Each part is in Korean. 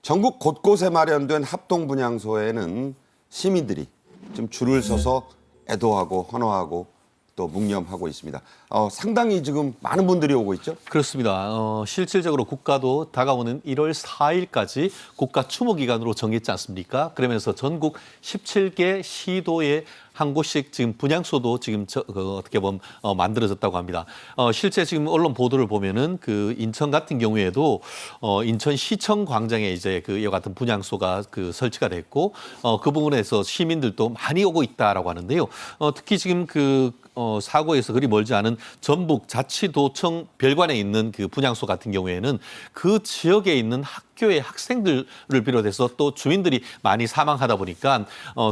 전국 곳곳에 마련된 합동분향소에는 시민들이 좀 줄을 서서 애도하고 환호하고 또 묵념하고 있습니다. 상당히 지금 많은 분들이 오고 있죠? 그렇습니다. 실질적으로 국가도 다가오는 1월 4일까지 국가 추모 기간으로 정했지 않습니까? 그러면서 전국 17개 시도에 한 곳씩 지금 분향소도 지금 어떻게 보면 만들어졌다고 합니다. 실제 지금 언론 보도를 보면은 그 인천 같은 경우에도 인천시청 광장에 이제 그 이와 같은 분향소가 그 설치가 됐고 그 부분에서 시민들도 많이 오고 있다라고 하는데요. 특히 지금 사고에서 그리 멀지 않은 전북 자치도청 별관에 있는 그 분향소 같은 경우에는 그 지역에 있는 학교의 학생들을 비롯해서 또 주민들이 많이 사망하다 보니까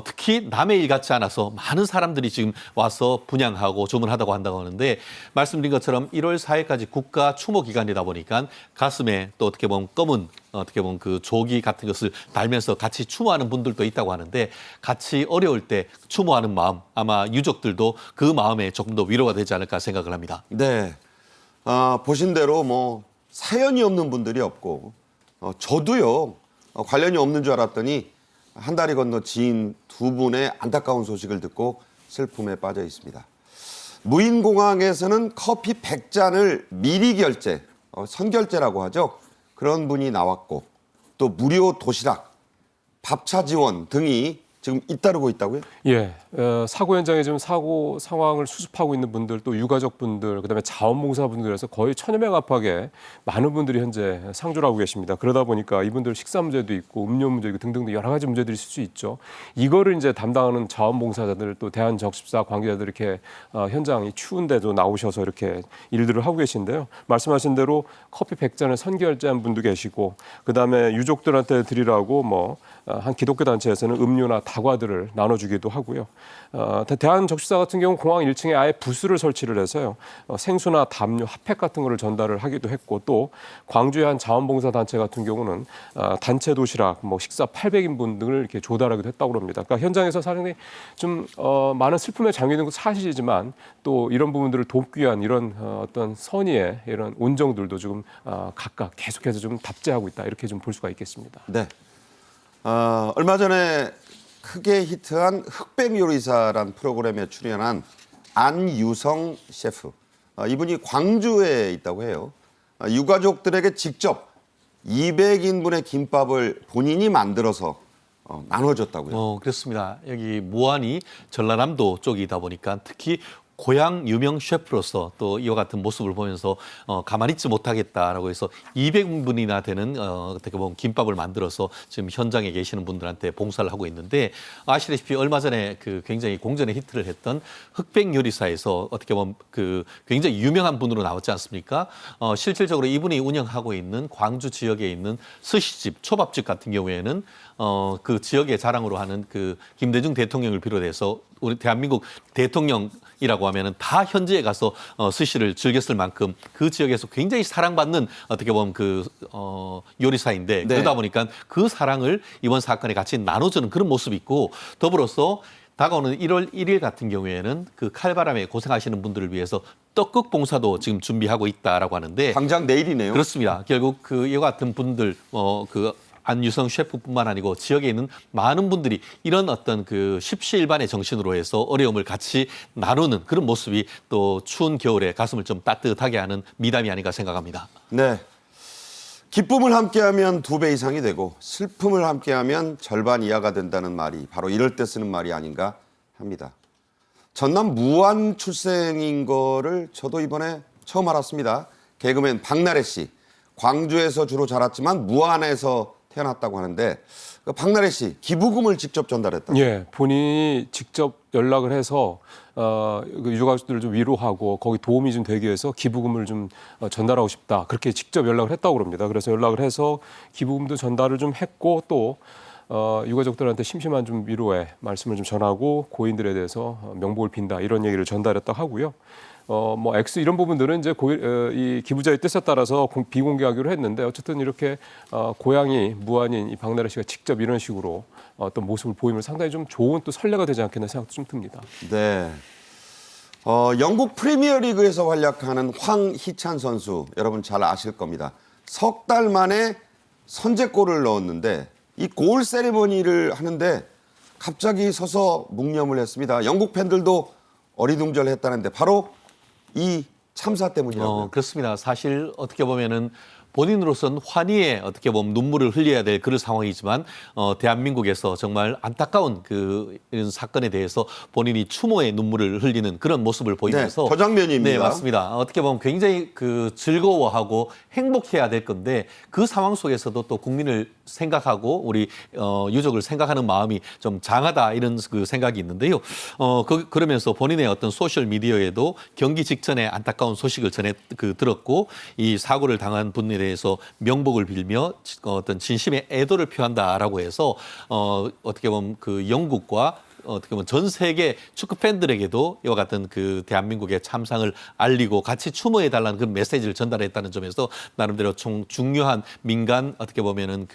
특히 남의 일 같지 않아서 많은 사람들이 지금 와서 분향하고 조문하다고 한다고 하는데 말씀드린 것처럼 1월 4일까지 국가 추모 기간이다 보니까 가슴에 또 어떻게 보면 검은 어떻게 보면 그 조기 같은 것을 달면서 같이 추모하는 분들도 있다고 하는데 같이 어려울 때 추모하는 마음 아마 유족들도 그 마음에 조금 더 위로가 되지 않을까 생각을 합니다. 네. 보신 대로 뭐 사연이 없는 분들이 없고 저도요 관련이 없는 줄 알았더니 한 달이 건너 지인 두 분의 안타까운 소식을 듣고 슬픔에 빠져 있습니다. 무인공항에서는 커피 100잔을 미리 결제, 선결제라고 하죠. 그런 분이 나왔고 또 무료 도시락, 밥차 지원 등이 지금 잇따르고 있다고요? 예, 사고 현장에 지금 사고 상황을 수습하고 있는 분들, 또 유가족분들, 그다음에 자원봉사분들에서 거의 천여 명 안팎의 많은 분들이 현재 상주를 하고 계십니다. 그러다 보니까 이분들 식사 문제도 있고 음료 문제도 있고 등등 여러 가지 문제들이 있을 수 있죠. 이거를 이제 담당하는 자원봉사자들 또 대한적십사 관계자들 이렇게 현장 이 추운데도 나오셔서 이렇게 일들을 하고 계신데요. 말씀하신 대로 커피 100잔을 선결제한 분도 계시고, 그다음에 유족들한테 드리라고 한 기독교 단체에서는 음료나 다과들을 나눠주기도 하고요. 대한적십사 같은 경우 공항 1층에 아예 부스를 설치를 해서요. 생수나 담요, 핫팩 같은 거를 전달을 하기도 했고, 또 광주의 한 자원봉사 단체 같은 경우는 단체 도시락, 식사 800인분 등을 이렇게 조달하기도 했다고 합니다. 그러니까 현장에서 상당히 좀 많은 슬픔에 잠기는 건 사실이지만 또 이런 부분들을 돕기 위한 이런 어떤 선의의 이런 온정들도 지금 각각 계속해서 좀 답제하고 있다 이렇게 좀 볼 수가 있겠습니다. 네. 얼마 전에 크게 히트한 흑백 요리사란 프로그램에 출연한 안유성 셰프. 이분이 광주에 있다고 해요. 유가족들에게 직접 200인분의 김밥을 본인이 만들어서 나눠줬다고요. 그렇습니다. 여기 무안이 전라남도 쪽이다 보니까 특히 고향 유명 셰프로서 또 이와 같은 모습을 보면서 가만히 있지 못하겠다라고 해서 200분이나 되는 어떻게 보면 김밥을 만들어서 지금 현장에 계시는 분들한테 봉사를 하고 있는데 아시다시피 얼마 전에 그 굉장히 공전의 히트를 했던 흑백 요리사에서 어떻게 보면 그 굉장히 유명한 분으로 나왔지 않습니까? 실질적으로 이분이 운영하고 있는 광주 지역에 있는 스시집, 초밥집 같은 경우에는 그 지역의 자랑으로 하는 그 김대중 대통령을 비롯해서 우리 대한민국 대통령이라고 하면은 다 현지에 가서 스시를 즐겼을 만큼 그 지역에서 굉장히 사랑받는 어떻게 보면 요리사인데 네. 그러다 보니까 그 사랑을 이번 사건에 같이 나눠주는 그런 모습이 있고 더불어서 다가오는 1월 1일 같은 경우에는 그 칼바람에 고생하시는 분들을 위해서 떡국 봉사도 지금 준비하고 있다라고 하는데 당장 내일이네요. 그렇습니다. 결국 이와 같은 분들 안유성 셰프뿐만 아니고 지역에 있는 많은 분들이 이런 어떤 그 십시일반의 정신으로 해서 어려움을 같이 나누는 그런 모습이 또 추운 겨울에 가슴을 좀 따뜻하게 하는 미담이 아닌가 생각합니다. 네. 기쁨을 함께하면 2배 이상이 되고 슬픔을 함께하면 절반 이하가 된다는 말이 바로 이럴 때 쓰는 말이 아닌가 합니다. 전남 무안 출생인 거를 저도 이번에 처음 알았습니다. 개그맨 박나래 씨. 광주에서 주로 자랐지만 무안에서 태어났다고 하는데 박나래 씨 기부금을 직접 전달했다고. 예, 본인이 직접 연락을 해서 유가족들을 좀 위로하고 거기 도움이 좀 되기 위해서 기부금을 좀 전달하고 싶다. 그렇게 직접 연락을 했다고 합니다. 그래서 연락을 해서 기부금도 전달을 좀 했고 또 유가족들한테 심심한 좀 위로의 말씀을 좀 전하고 고인들에 대해서 명복을 빈다 이런 얘기를 전달했다고 하고요. X 이런 부분들은 이제 이 기부자의 뜻에 따라서 비공개하기로 했는데 어쨌든 이렇게 고향이 무안인 이 박나래 씨가 직접 이런 식으로 어떤 모습을 보이면 상당히 좀 좋은 또 선례가 되지 않겠나 생각도 좀 듭니다. 네. 영국 프리미어리그에서 활약하는 황희찬 선수 여러분 잘 아실 겁니다. 석 달 만에 선제골을 넣었는데 이 골 세리머니를 하는데 갑자기 서서 묵념을 했습니다. 영국 팬들도 어리둥절했다는데 바로 이 참사 때문이라고요. 그렇습니다. 사실 어떻게 보면은 본인으로서는 환희에 어떻게 보면 눈물을 흘려야 될 그런 상황이지만 대한민국에서 정말 안타까운 이런 사건에 대해서 본인이 추모의 눈물을 흘리는 그런 모습을 보이면서 저 장면입니다. 네, 맞습니다. 어떻게 보면 굉장히 즐거워하고 행복해야 될 건데 그 상황 속에서도 또 국민을 생각하고 우리 유족을 생각하는 마음이 좀 장하다 이런 생각이 있는데요. 그러면서 본인의 어떤 소셜 미디어에도 경기 직전에 안타까운 소식을 들었고 이 사고를 당한 분에 대해서 명복을 빌며 어떤 진심의 애도를 표한다라고 해서 어떻게 보면 영국과 어떻게 보면 전 세계 축구 팬들에게도 이와 같은 대한민국의 참상을 알리고 같이 추모해달라는 그런 메시지를 전달했다는 점에서 나름대로 중요한 민간 어떻게 보면은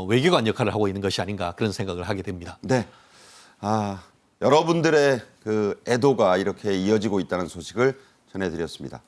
외교관 역할을 하고 있는 것이 아닌가 그런 생각을 하게 됩니다. 네. 여러분들의 애도가 이렇게 이어지고 있다는 소식을 전해드렸습니다.